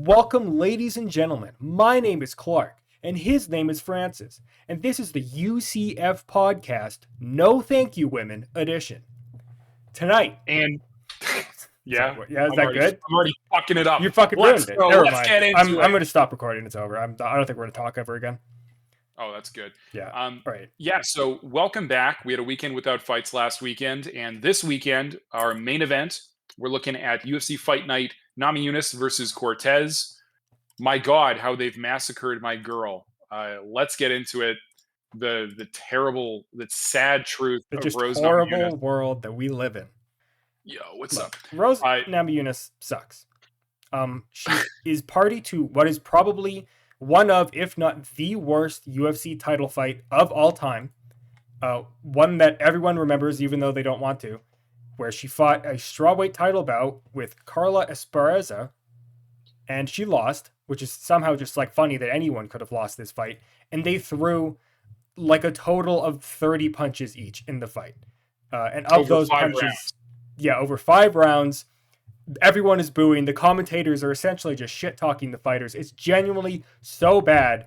Welcome, ladies and gentlemen. My name is Clark, and his name is Francis, and this is the UCF podcast, No Thank You Women edition. Tonight, And yeah, is that good? I'm already fucking it up. You fucking ruined it. Never mind. Get into I'm it. going to stop recording. It's over. I don't think we're going to talk ever again. Oh, that's good. Yeah. Right. Yeah. So welcome back. We had a weekend without fights last weekend, and this weekend, our main event, we're looking at UFC Fight Night: Namajunas versus Cortez. My God, how they've massacred my girl. Let's get into it. The terrible, the sad truth The of just Rose horrible Namajunas. world that we live in. Yo, what's up? Rose Namajunas sucks. She is party to what is probably one of, if not the worst UFC title fight of all time. One that everyone remembers, even though they don't want to, where she fought a strawweight title bout with Carla Esparza, and she lost, which is somehow just like funny that anyone could have lost this fight. And they threw like a total of 30 punches each in the fight. And of those punches, over 5 rounds, everyone is booing. The commentators are essentially just shit talking the fighters. It's genuinely so bad.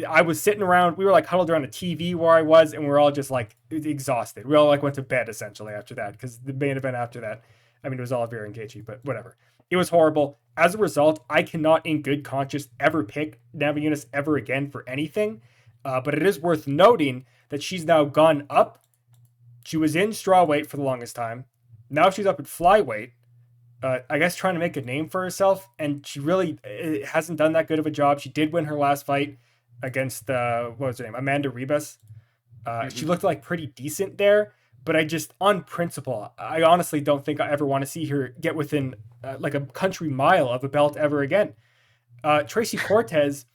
I was sitting around, we were like huddled around the TV where I was, and we're all just like exhausted. We all like went to bed essentially after that, because the main event after that, I mean, it was all very engaging, but whatever. It was horrible. As a result, I cannot in good conscience ever pick Namajunas ever again for anything. But it is worth noting that she's now gone up. She was in strawweight for the longest time. Now she's up at flyweight. I guess trying to make a name for herself, and she really hasn't done that good of a job. She did win her last fight against what was her name, Amanda Ribas. She looked like pretty decent there, but I just, on principle, I honestly don't think I ever want to see her get within like a country mile of a belt ever again. Tracy Cortez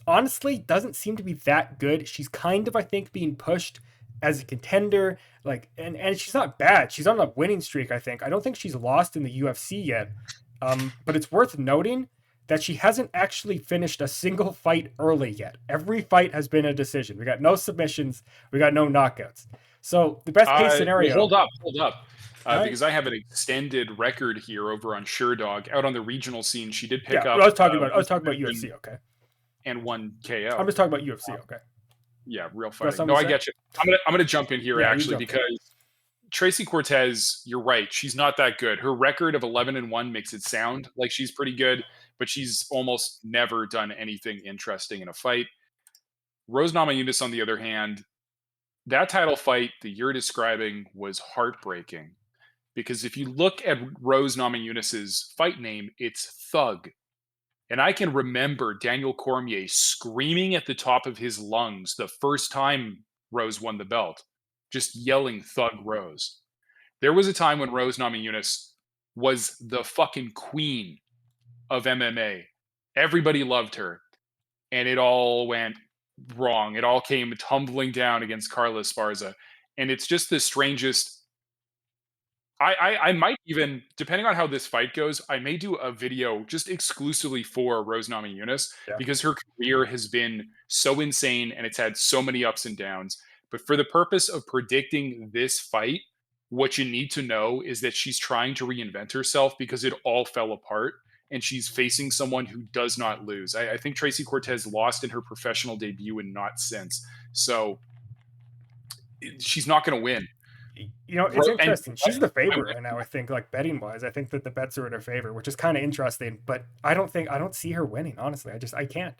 honestly doesn't seem to be that good. She's kind of, I think, being pushed as a contender, like, and she's not bad. She's on a winning streak, I think. I don't think she's lost in the UFC yet. But it's worth noting that she hasn't actually finished a single fight early yet. Every fight has been a decision. We got no submissions. We got no knockouts. So the best case scenario. Hold up. Because I have an extended record here over on SureDog. Out on the regional scene, she did pick up. I was talking about UFC, okay. And 1 KO. I'm just talking about UFC, okay. Yeah, real fighting. No, I get you. I'm gonna jump in here actually, because Tracy Cortez, you're right. She's not that good. Her record of 11-1 makes it sound like she's pretty good, but she's almost never done anything interesting in a fight. Rose Namajunas, on the other hand, that title fight that you're describing was heartbreaking, because if you look at Rose Namajunas' fight name, it's Thug. And I can remember Daniel Cormier screaming at the top of his lungs the first time Rose won the belt, just yelling Thug Rose. There was a time when Rose Namajunas was the fucking queen of MMA. Everybody loved her, and it all went wrong. It all came tumbling down against Carla Esparza. And it's just the strangest. I might even, depending on how this fight goes, I may do a video just exclusively for Rose Namajunas, because her career has been so insane and it's had so many ups and downs. But for the purpose of predicting this fight, what you need to know is that she's trying to reinvent herself, because it all fell apart, and she's facing someone who does not lose. I think Tracy Cortez lost in her professional debut and not since. So she's not going to win. You know, it's interesting. She's the favorite right now, I think, like betting wise. I think that the bets are in her favor, which is kind of interesting, but I don't see her winning, honestly. I can't.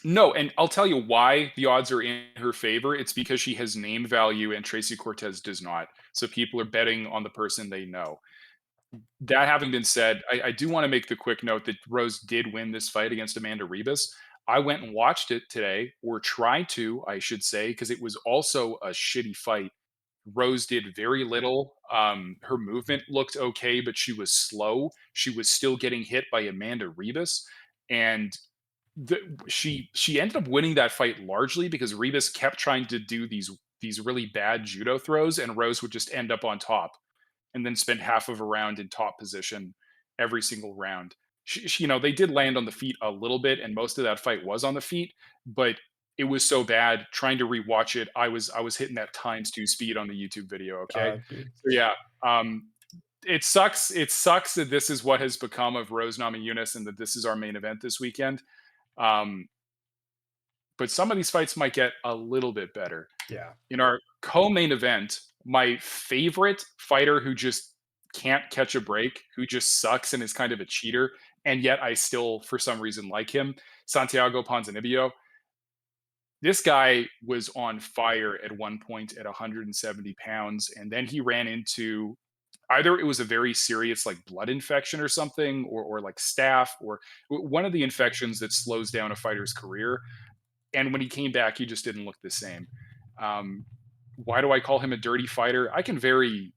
No, and I'll tell you why the odds are in her favor. It's because she has name value and Tracy Cortez does not. So people are betting on the person they know. That having been said, I do want to make the quick note that Rose did win this fight against Amanda Ribas. I went and watched it today, or tried to, I should say, because it was also a shitty fight. Rose did very little. Her movement looked okay, but she was slow. She was still getting hit by Amanda Ribas, and she ended up winning that fight largely because Ribas kept trying to do these really bad judo throws, and Rose would just end up on top, and then spend half of a round in top position every single round. She, they did land on the feet a little bit, and most of that fight was on the feet, but it was so bad. Trying to rewatch it, I was hitting that ×2 speed on the YouTube video. Okay, so yeah, it sucks. It sucks that this is what has become of Rose Namajunas and that this is our main event this weekend. Um, but some of these fights might get a little bit better. Yeah. In our co-main event, my favorite fighter who just can't catch a break, who just sucks and is kind of a cheater, and yet I still, for some reason, like him, Santiago Ponzinibbio. This guy was on fire at one point at 170 pounds, and then he ran into either it was a very serious like blood infection or something, or like staph, or one of the infections that slows down a fighter's career. And when he came back, he just didn't look the same. Um, why do I call him a dirty fighter? I can very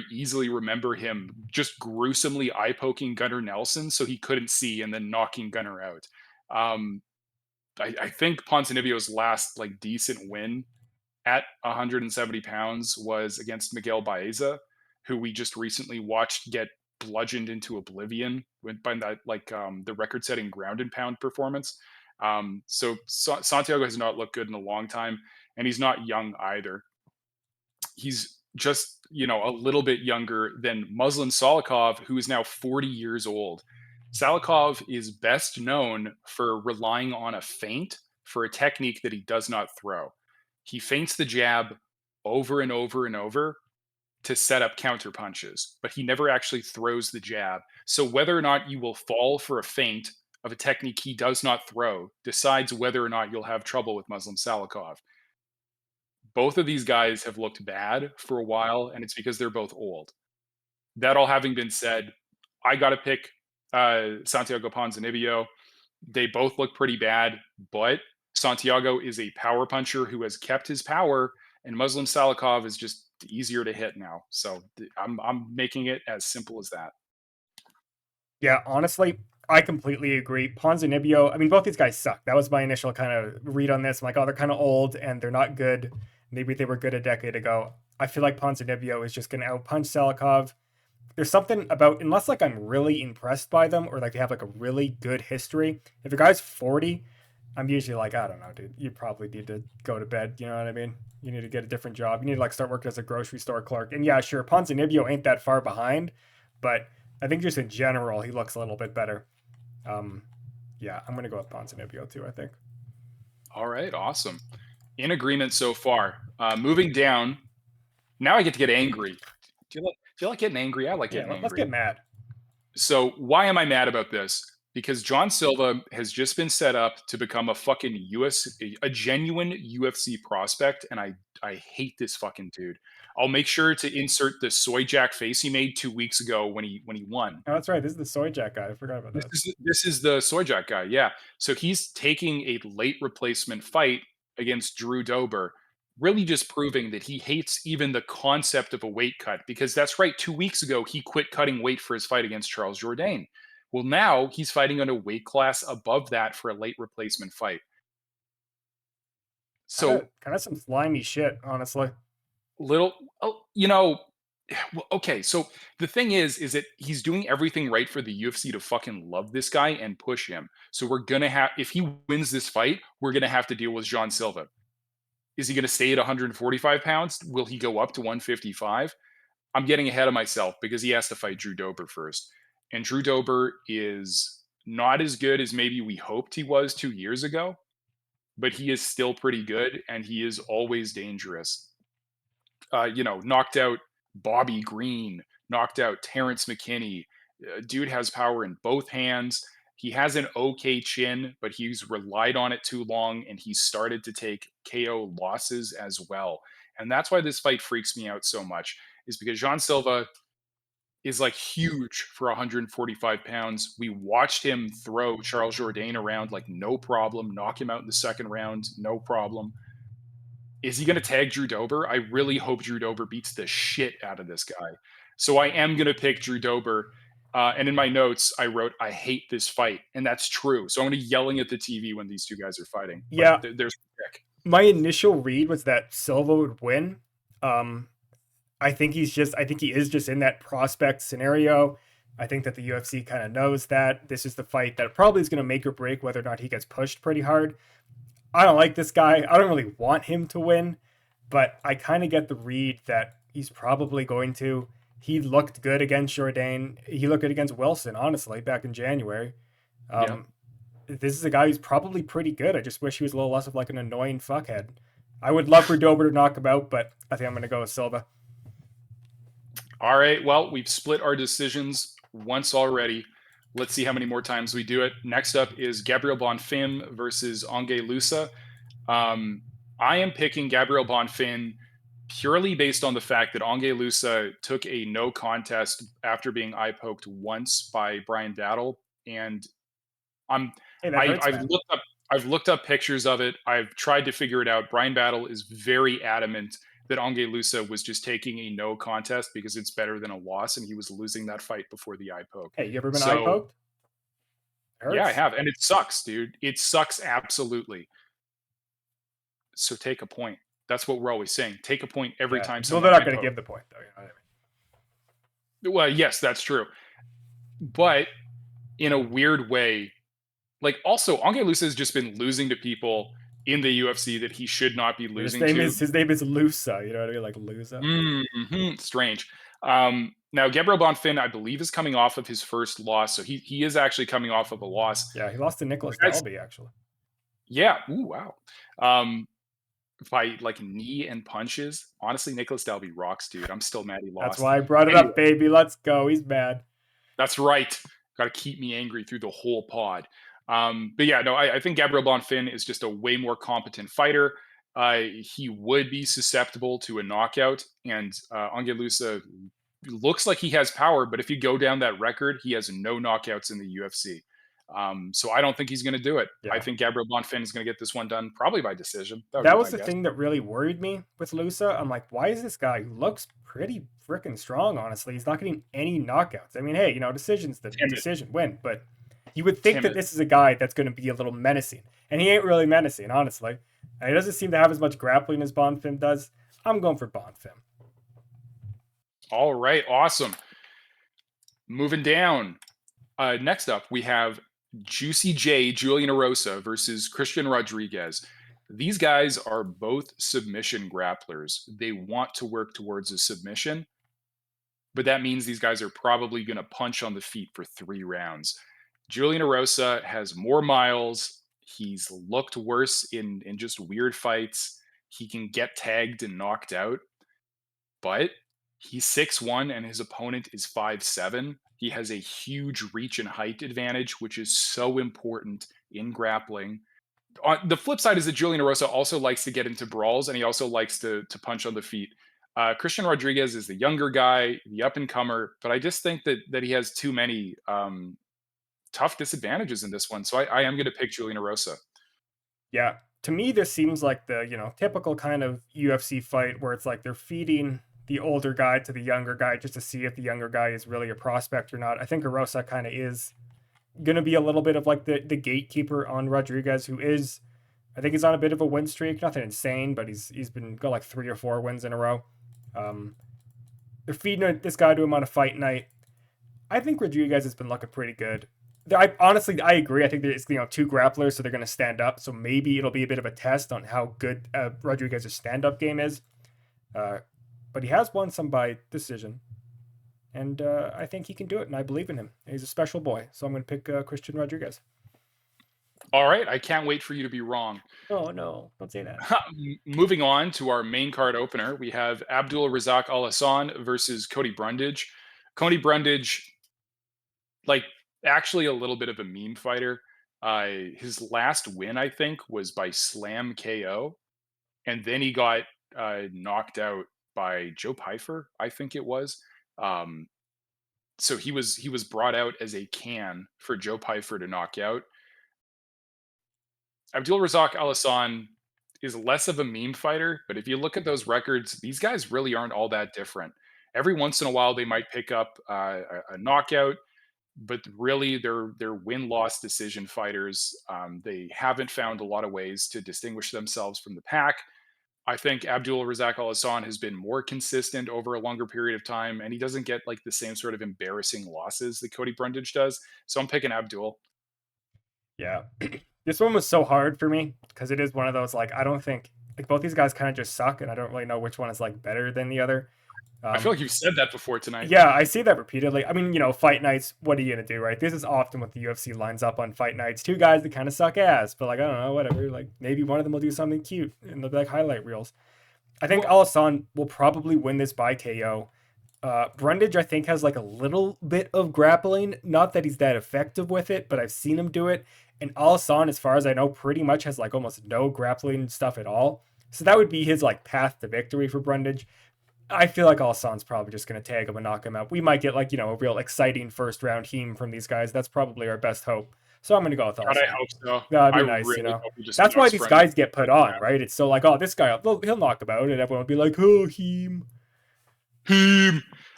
easily remember him just gruesomely eye poking Gunnar Nelson so he couldn't see and then knocking Gunnar out. Um, I think Ponzinibbio's last like decent win at 170 pounds was against Miguel Baeza, who we just recently watched get bludgeoned into oblivion by that the record-setting ground and pound performance. Santiago has not looked good in a long time, and he's not young either. He's just a little bit younger than Muslim Salikov, who is now 40 years old. Salikov is best known for relying on a feint for a technique that he does not throw. He feints the jab over and over and over to set up counter punches, but he never actually throws the jab. So whether or not you will fall for a feint of a technique he does not throw decides whether or not you'll have trouble with Muslim Salikov. Both of these guys have looked bad for a while, and it's because they're both old. That all having been said, I got to pick Santiago Ponzinibbio. They both look pretty bad, but Santiago is a power puncher who has kept his power, and Muslim Salikov is just easier to hit now. So I'm making it as simple as that. Yeah, honestly, I completely agree. Ponzinibbio, I mean, both these guys suck. That was my initial kind of read on this. I'm like, oh, they're kind of old and they're not good. Maybe they were good a decade ago. I feel like Ponzinibbio is just going to outpunch Salikov. There's something about, unless like I'm really impressed by them or like they have like a really good history. If a guy's 40, I'm usually like, I don't know, dude. You probably need to go to bed. You know what I mean? You need to get a different job. You need to like start working as a grocery store clerk. And yeah, sure, Ponzinibbio ain't that far behind, but I think just in general, he looks a little bit better. Yeah, I'm gonna go with Ponzinibbio too, I think. All right, awesome. In agreement so far. Moving down. Now I get to get angry. Do you like getting angry? I like getting angry. Let's get mad. So why am I mad about this? Because John Silva has just been set up to become a fucking a genuine UFC prospect, and I hate this fucking dude. I'll make sure to insert the soy jack face he made 2 weeks ago when he won. Oh, that's right. This is the soy jack guy. I forgot about that. This is the soy jack guy. Yeah. So he's taking a late replacement fight against Drew Dober, really just proving that he hates even the concept of a weight cut, because that's right. 2 weeks ago, he quit cutting weight for his fight against Charles Jourdain. Well, now he's fighting on a weight class above that for a late replacement fight. So kind of some slimy shit, honestly. Okay. So the thing is that he's doing everything right for the UFC to fucking love this guy and push him. So we're gonna have, if he wins this fight, we're gonna have to deal with John Silva. Is he going to stay at 145 pounds? Will he go up to 155? I'm getting ahead of myself because he has to fight Drew Dober first. And Drew Dober is not as good as maybe we hoped he was 2 years ago, but he is still pretty good and he is always dangerous. Knocked out Bobby Green, knocked out Terrence McKinney. Dude has power in both hands. He has an okay chin, but he's relied on it too long, and he's started to take KO losses as well. And that's why this fight freaks me out so much, is because Jean Silva is like huge for 145 pounds. We watched him throw Charles Jourdain around like no problem, knock him out in the second round, no problem. Is he going to tag Drew Dober? I really hope Drew Dober beats the shit out of this guy. So I am going to pick Drew Dober. And in my notes, I wrote, I hate this fight. And that's true. So I'm going to be yelling at the TV when these two guys are fighting. Yeah. There's my initial read was that Silva would win. I think he is just in that prospect scenario. I think that the UFC kind of knows that this is the fight that probably is going to make or break whether or not he gets pushed pretty hard. I don't like this guy. I don't really want him to win, but I kind of get the read that he's probably going to. he looked good against Jourdain. He looked good against Wilson, honestly, back in January. Yeah. This is a guy who's probably pretty good. I just wish he was a little less of like an annoying fuckhead. I would love for Dober to knock him out, but I think I'm going to go with Silva. All right. Well, we've split our decisions once already. Let's see how many more times we do it. Next up is Gabriel Bonfim versus Ange Lusa. I am picking Gabriel Bonfim purely based on the fact that Ange Lusa took a no contest after being eye poked once by Brian Battle, and I've looked up pictures of it. I've tried to figure it out. Brian Battle is very adamant that Ange Lusa was just taking a no contest because it's better than a loss, and he was losing that fight before the eye poke. Hey, you ever been eye poked? Yeah, I have, and it sucks, dude. It sucks absolutely. So take a point. That's what we're always saying. Take a point every time. Well, they're not going to give the point, though. You know what I mean? Well, yes, that's true. But in a weird way, like also, Ange Lusa has just been losing to people in the UFC that he should not be losing to. His name is Lusa. You know what I mean? Like Lusa. Mm-hmm. Strange. Now, Gabriel Bonfim, I believe, is coming off of his first loss. So he is actually coming off of a loss. Yeah, he lost to Nicholas Dalby, actually. Yeah. Ooh, wow. By like knee and punches. Honestly, Nicholas Dalby rocks, dude. I'm still mad he lost. That's why I brought it up, baby. Let's go. He's mad. That's right. Got to keep me angry through the whole pod. But yeah, no, I think Gabriel Bonfim is just a way more competent fighter. He would be susceptible to a knockout, and Ange Lusa looks like he has power, but if you go down that record, he has no knockouts in the UFC. So I don't think he's going to do it. Yeah. I think Gabriel Bonfim is going to get this one done probably by decision. That was the thing that really worried me with Lusa. I'm like, why is this guy who looks pretty freaking strong, honestly? He's not getting any knockouts. I mean, hey, decision's the decision win, but you would think that this is a guy that's going to be a little menacing, and he ain't really menacing, honestly. And he doesn't seem to have as much grappling as Bonfim does. I'm going for Bonfim. All right, awesome. Moving down. Next up, we have Juicy J, Julian Erosa versus Christian Rodriguez. These guys are both submission grapplers. They want to work towards a submission, but that means these guys are probably going to punch on the feet for 3 rounds. Julian Erosa has more miles. He's looked worse in just weird fights. He can get tagged and knocked out, but he's 6'1" and his opponent is 5'7". He has a huge reach and height advantage, which is so important in grappling. On the flip side is that Julian Erosa also likes to get into brawls, and he also likes to punch on the feet. Christian Rodriguez is the younger guy, the up-and-comer, but I just think that he has too many tough disadvantages in this one. So I am going to pick Julian Erosa. Yeah. To me, this seems like the, typical kind of UFC fight where it's like they're feeding the older guy to the younger guy just to see if the younger guy is really a prospect or not. I think Erosa kind of is going to be a little bit of like the gatekeeper on Rodriguez, who is, I think he's on a bit of a win streak. Nothing insane, but he's got like 3 or 4 wins in a row. They're feeding this guy to him on a fight night. I think Rodriguez has been looking pretty good. I agree. I think there's 2 grapplers, so they're going to stand up. So maybe it'll be a bit of a test on how good Rodriguez's stand-up game is. But he has won some by decision, and I think he can do it, and I believe in him. He's a special boy, so I'm going to pick Christian Rodriguez. All right, I can't wait for you to be wrong. Oh, no, don't say that. Moving on to our main card opener, we have Abdul Razak Al Hassan versus Cody Brundage. Cody Brundage, actually a little bit of a meme fighter. His last win, I think, was by slam KO, and then he got knocked out by Joe Pyfer, I think it was. So he was brought out as a can for Joe Pyfer to knock out. Abdul Razak Al Hassan is less of a meme fighter, but if you look at those records, these guys really aren't all that different. Every once in a while, they might pick up a knockout, but really they're win-loss decision fighters. They haven't found a lot of ways to distinguish themselves from the pack. I think Abdul Razak Al Hassan has been more consistent over a longer period of time, and he doesn't get the same sort of embarrassing losses that Cody Brundage does. So I'm picking Abdul. Yeah. This one was so hard for me because it is one of those, I don't think, both these guys kind of just suck, and I don't really know which one is, better than the other. I feel like you've said that before tonight. Yeah, I see that repeatedly. I mean, fight nights, what are you going to do, right? This is often what the UFC lines up on fight nights. Two guys that kind of suck ass, but like, I don't know, whatever. Like, maybe one of them will do something cute and they'll be like highlight reels. I think Alisson will probably win this by KO. Brundage, I think, has like a little bit of grappling. Not that he's that effective with it, but I've seen him do it. And Alisson, as far as I know, pretty much has like almost no grappling stuff at all. So that would be his like path to victory for Brundage. I feel like Alisson's probably just going to tag him and knock him out. We might get like, a real exciting first round team from these guys. That's probably our best hope. So I'm going to go with Alisson. God, I hope so. That'd be nice, really That's why these guys get put on, right? It's so like, oh, this guy, he'll knock him out, and everyone will be like, oh, him.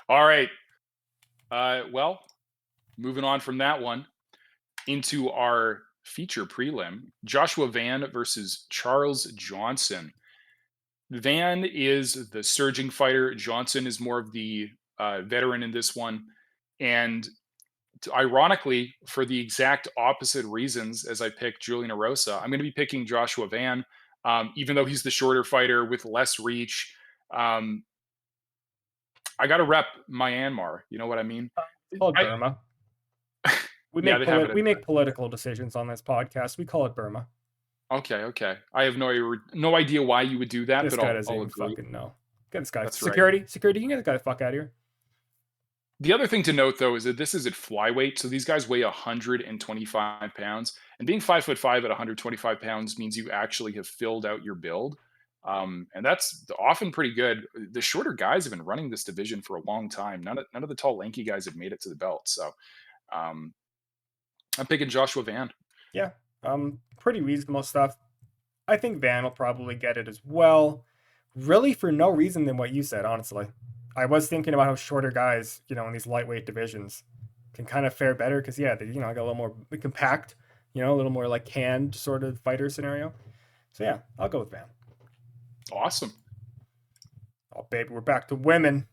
All right. Well, moving on from that one into our feature prelim, Joshua Van versus Charles Johnson. Van is the surging fighter. Johnson is more of the veteran in this one. And ironically, for the exact opposite reasons as I picked Julian Erosa, I'm going to be picking Joshua Van, even though he's the shorter fighter with less reach. I got to rep Myanmar. You know what I mean? It's called Burma. We make political decisions on this podcast. We call it Burma. Okay. I have no idea why you would do that, this but guy I'll doesn't even agree. Fucking know. Get this guy. That's security, right. Security, you get this guy the fuck out of here. The other thing to note, though, is that this is at flyweight, so these guys weigh 125 pounds, and being 5'5" at 125 pounds means you actually have filled out your build, and that's often pretty good. The shorter guys have been running this division for a long time. None of the tall, lanky guys have made it to the belt, so I'm picking Joshua Van. Yeah, pretty reasonable stuff. I think Van will probably get it as well, really for no reason than what you said, honestly. I was thinking about how shorter guys, in these lightweight divisions can kind of fare better because, yeah, they, got a little more compact, a little more like canned sort of fighter scenario. So, yeah, I'll go with Van. Awesome. Oh, baby, we're back to women.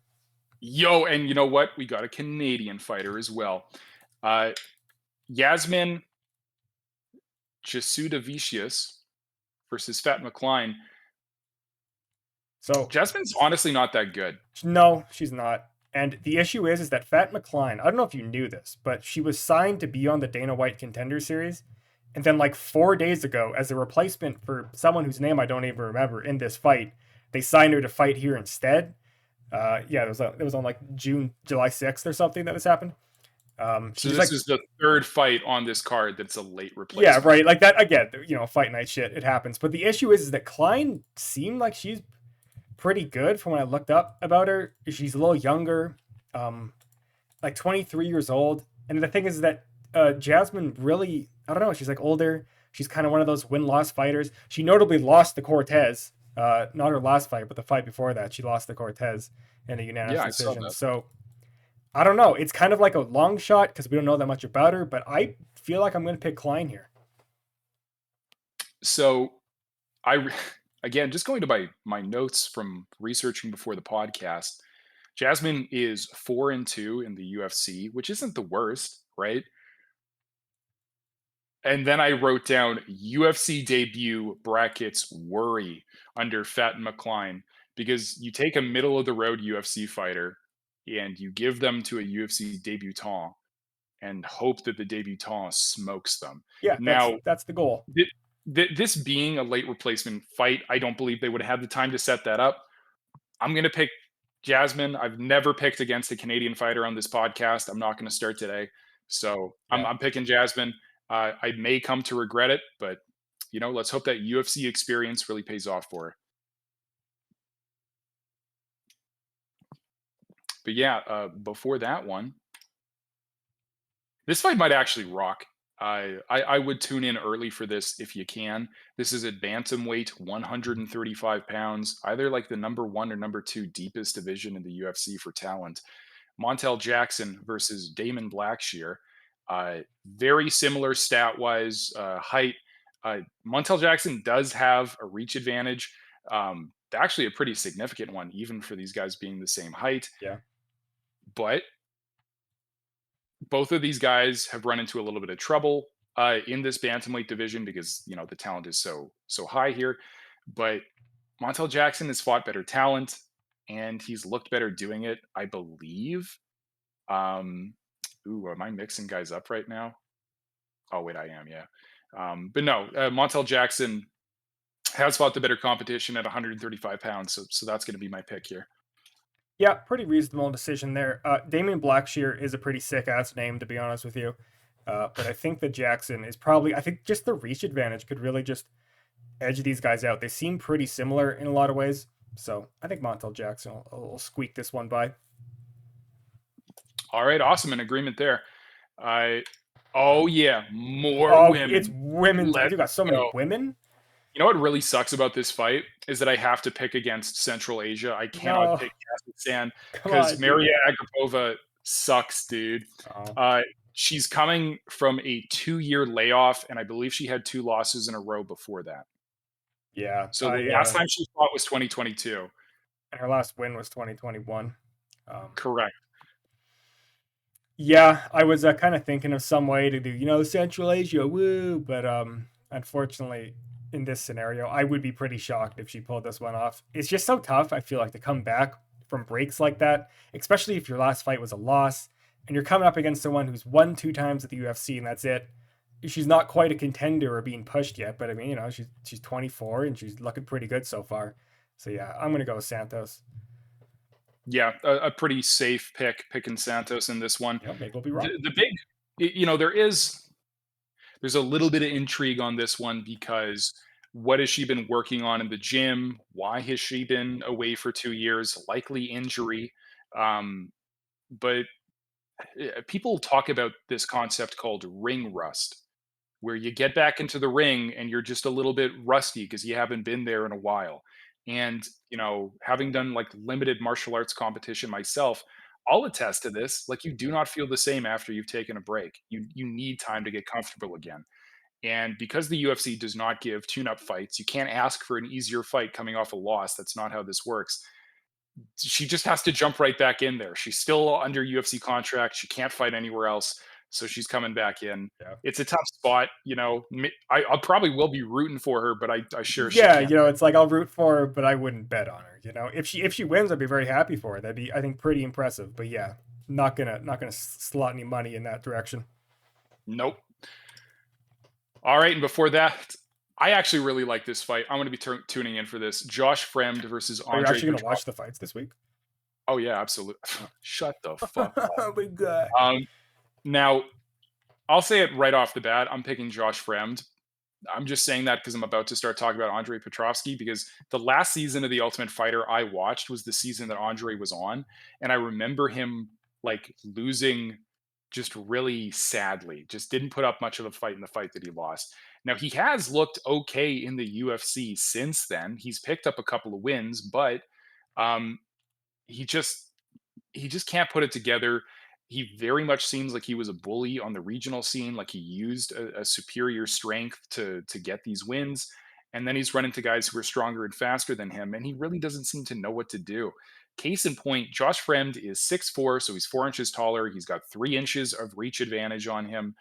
Yo, and you know what? We got a Canadian fighter as well. Yasmin Jasudavicius versus Fat McCline. So Jasmine's honestly not that good. No, she's not. And the issue is that Fat McCline, I don't know if you knew this, but she was signed to be on the Dana White Contender Series. And then like 4 days ago, as a replacement for someone whose name I don't even remember in this fight, they signed her to fight here instead. It was on like July 6th or something that this happened. So this is the third fight on this card that's a late replacement. Yeah, right. Like that again, fight night shit, it happens. But the issue is that Klein seemed like she's pretty good from when I looked up about her. She's a little younger, like 23 years old. And the thing is that Jasmine really, I don't know, she's like older. She's kind of one of those win-loss fighters. She notably lost to Cortez, not her last fight, but the fight before that. She lost to Cortez in a unanimous decision. So I don't know. It's kind of like a long shot because we don't know that much about her, but I feel like I'm going to pick Klein here. So again, just going to my notes from researching before the podcast, Jasmine is 4-2 in the UFC, which isn't the worst, right? And then I wrote down UFC debut brackets worry under Fat McCline, because you take a middle of the road UFC fighter and you give them to a UFC debutant and hope that the debutant smokes them. Yeah, now that's the goal. This being a late replacement fight, I don't believe they would have had the time to set that up. I'm going to pick Jasmine. I've never picked against a Canadian fighter on this podcast. I'm not going to start today. So yeah. I'm picking Jasmine. I may come to regret it, but let's hope that UFC experience really pays off for her. But yeah, before that one, this fight might actually rock. I would tune in early for this if you can. This is at bantamweight, 135 pounds, either like the number 1 or number 2 deepest division in the UFC for talent. Montel Jackson versus Damon Blackshear. Very similar stat-wise, height. Montel Jackson does have a reach advantage. Actually a pretty significant one, even for these guys being the same height. Yeah. But both of these guys have run into a little bit of trouble in this bantamweight division because the talent is so high here. But Montel Jackson has fought better talent. and he's looked better doing it, I believe. Am I mixing guys up right now? Oh wait, I am. Yeah, but no, Montel Jackson has fought the better competition at 135 pounds, so that's going to be my pick here. Yeah, pretty reasonable decision there. Damian Blackshear is a pretty sick ass name, to be honest with you. But I think that Jackson is probably, I think just the reach advantage could really just edge these guys out. They seem pretty similar in a lot of ways. So I think Montel Jackson will squeak this one by. All right, awesome. In agreement there. Oh yeah, more women. It's women. You got so many women. You know what really sucks about this fight is that I have to pick against Central Asia. I cannot pick Kazakhstan because Maria Agripova sucks, dude. She's coming from a 2-year layoff, and I believe she had 2 losses in a row before that. Yeah. So the last time she fought was 2022. And her last win was 2021. Correct. Yeah, I was kind of thinking of some way to do, Central Asia, woo. But unfortunately, in this scenario, I would be pretty shocked if she pulled this one off. It's just so tough, I feel like, to come back from breaks like that, especially if your last fight was a loss and you're coming up against someone who's won 2 times at the UFC and that's it. She's not quite a contender or being pushed yet, but I mean, she's 24 and she's looking pretty good so far. So yeah, I'm gonna go with Santos. Yeah, a pretty safe pick, picking Santos in this one. Yeah, maybe we'll be wrong. The big, there's a little bit of intrigue on this one because what has she been working on in the gym? Why has she been away for 2 years? Likely injury. But people talk about this concept called ring rust, where you get back into the ring and you're just a little bit rusty because you haven't been there in a while. And, having done like limited martial arts competition myself, I'll attest to this. Like, you do not feel the same after you've taken a break. You need time to get comfortable again. And because the UFC does not give tune-up fights, you can't ask for an easier fight coming off a loss. That's not how this works. She just has to jump right back in there. She's still under UFC contract. She can't fight anywhere else. So she's coming back in. Yeah. It's a tough spot. I probably will be rooting for her, but I sure she can't. It's like I'll root for her, but I wouldn't bet on her. If she wins, I'd be very happy for her. That'd be, I think, pretty impressive. But yeah, not gonna slot any money in that direction. Nope. All right, and before that, I actually really like this fight. I'm going to be tuning in for this. Josh Fremd versus Andre. Are you actually going to watch the fights this week? Oh yeah, absolutely. Shut the fuck up. Oh my god. Now, I'll say it right off the bat. I'm picking Josh Fremd. I'm just saying that because I'm about to start talking about Andre Petrovsky, because the last season of The Ultimate Fighter I watched was the season that Andre was on, and I remember him like losing just really sadly. Just didn't put up much of a fight in the fight that he lost. Now, he has looked okay in the UFC since then. He's picked up a couple of wins, but he just can't put it together. He very much seems like he was a bully on the regional scene, like he used a superior strength to get these wins. And then he's run into guys who are stronger and faster than him, and he really doesn't seem to know what to do. Case in point, Josh Fremd is 6'4", so he's 4 inches taller. He's got 3 inches of reach advantage on him.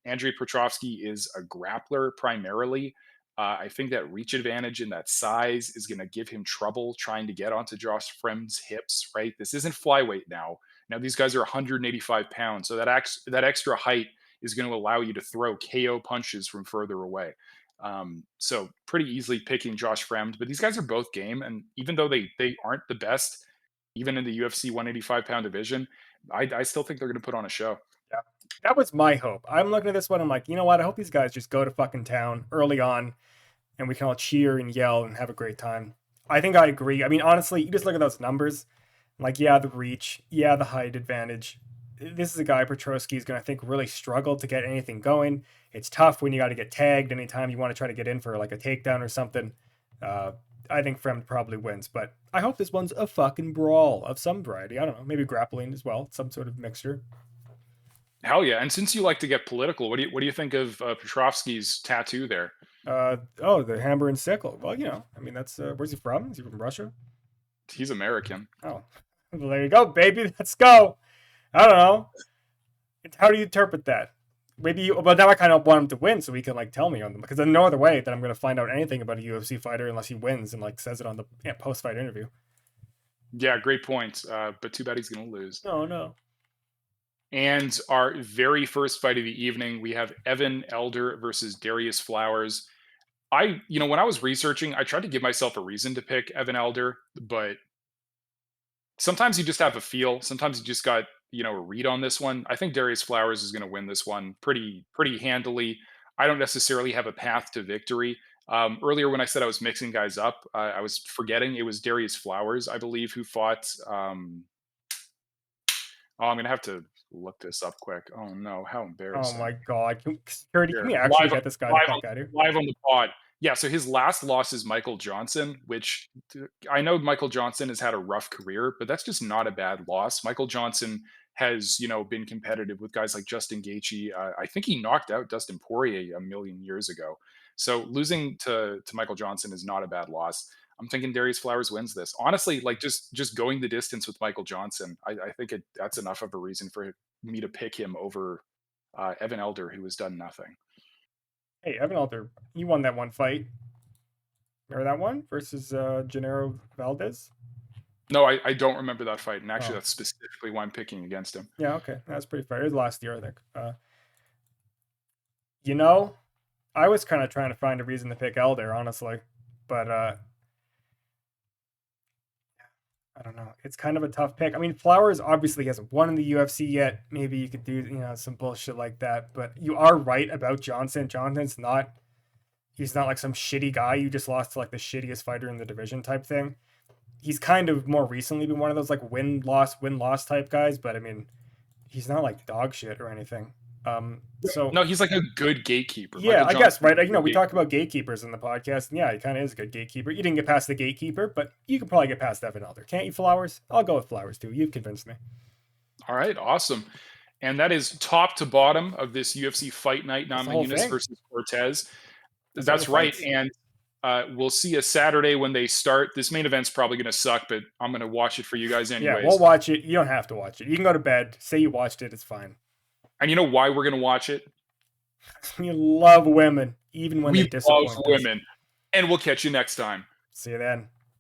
Andrei Petrovsky is a grappler primarily. I think that reach advantage and that size is going to give him trouble trying to get onto Josh Fremd's hips, right? This isn't flyweight now. Now these guys are 185 pounds, so that extra height is going to allow you to throw KO punches from further away. So pretty easily picking Josh Fremd, but these guys are both game, and even though they aren't the best, even in the UFC 185-pound division, I still think they're going to put on a show. Yeah, that was my hope. I'm looking at this one, I'm like, you know what? I hope these guys just go to fucking town early on, and we can all cheer and yell and have a great time. I think I agree. I mean, honestly, you just look at those numbers. Like, yeah, the reach, yeah, the height advantage. This is a guy, Petrovsky, is going to, I think, really struggle to get anything going. It's tough when you got to get tagged anytime you want to try to get in for like a takedown or something. I think Fremd probably wins, but I hope this one's a fucking brawl of some variety. I don't know, maybe grappling as well, some sort of mixture. Hell yeah! And since you like to get political, what do you think of Petrovsky's tattoo there? The hammer and sickle. Well, I mean, that's where's he from? Is he from Russia? He's American. Oh, well, there you go, baby. Let's go. I don't know. How do you interpret that? Maybe, but now I kind of want him to win so he can like tell me on them, because there's no other way that I'm going to find out anything about a UFC fighter unless he wins and like says it on the post-fight interview. Yeah, great point. But too bad he's going to lose. Oh, no. And our very first fight of the evening, we have Evan Elder versus Darius Flowers. When I was researching, I tried to give myself a reason to pick Evan Elder, but sometimes you just have a feel. Sometimes you just got, a read on this one. I think Darius Flowers is going to win this one pretty handily. I don't necessarily have a path to victory. Earlier, when I said I was mixing guys up, I was forgetting it was Darius Flowers, I believe, who fought. I'm going to have to look this up quick. Oh no, how Oh embarrassing! my god. Security, can Here, we actually live, get this guy the live, on, fuck out of here? live on the pod. Yeah, so his last loss is Michael Johnson, which I know Michael Johnson has had a rough career, but that's just not a bad loss. Michael Johnson has, been competitive with guys like Justin Gaethje. I think he knocked out Dustin Poirier a million years ago. So losing to Michael Johnson is not a bad loss. I'm thinking Darius Flowers wins this. Honestly, like just going the distance with Michael Johnson, I think that's enough of a reason for me to pick him over Evan Elder, who has done nothing. Hey, Evan Alter, he won that one fight. Remember that one versus Gennaro Valdez? No, I don't remember that fight, and actually, that's specifically why I'm picking against him. Yeah, okay, that's pretty fair. It was last year, I think. I was kind of trying to find a reason to pick Elder, honestly, but I don't know. It's kind of a tough pick. I mean, Flowers obviously hasn't won in the UFC yet. Maybe you could do, some bullshit like that. But you are right about Johnson. He's not like some shitty guy you just lost to like the shittiest fighter in the division type thing. He's kind of more recently been one of those like win loss type guys. But I mean, he's not like dog shit or anything. So no, he's like a good gatekeeper. Yeah, I guess, right? We talked about gatekeepers in the podcast, and yeah, he kind of is a good gatekeeper. You didn't get past the gatekeeper, but you can probably get past Evan Elder. Can't you, Flowers? I'll go with Flowers too. You've convinced me. All right, awesome. And that is top to bottom of this UFC Fight Night, Namajunas versus Cortez. That's right. And we'll see a Saturday when they start. This main event's probably going to suck, but I'm going to watch it for you guys anyways. Yeah, we'll watch it. You don't have to watch it. You can go to bed. Say you watched it. It's fine. And you know why we're going to watch it? We love women, even when they disappoint us. We love women. And we'll catch you next time. See you then.